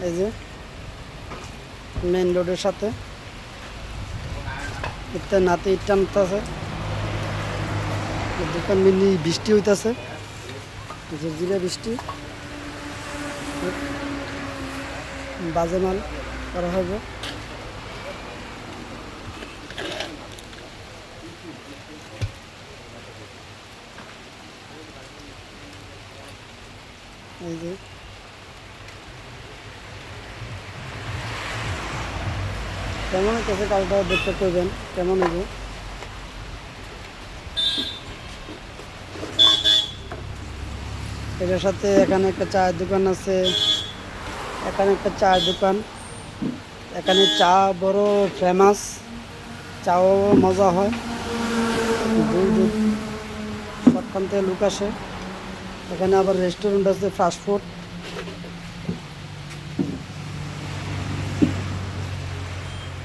এই যে মেইন রোডের সাথে ইত্যা নাতে ইটটা নামতেছে, দোকান মিলি বৃষ্টি হইতাছে, ঝিরঝিরে বৃষ্টি, বাজে মাল করা হবে। এই যে কেমন হইতেছে কালটা দেখতে করবেন কেমন হইব। এটার সাথে এখানে একটা চায়ের দোকান আছে, এখানে একটা চায়ের দোকান, এখানে চা বড় ফেমাস, চাও মজা হয়, দূর দূর সবখান থেকে লোক আসে। এখানে আবার রেস্টুরেন্ট আছে, ফাস্টফুড।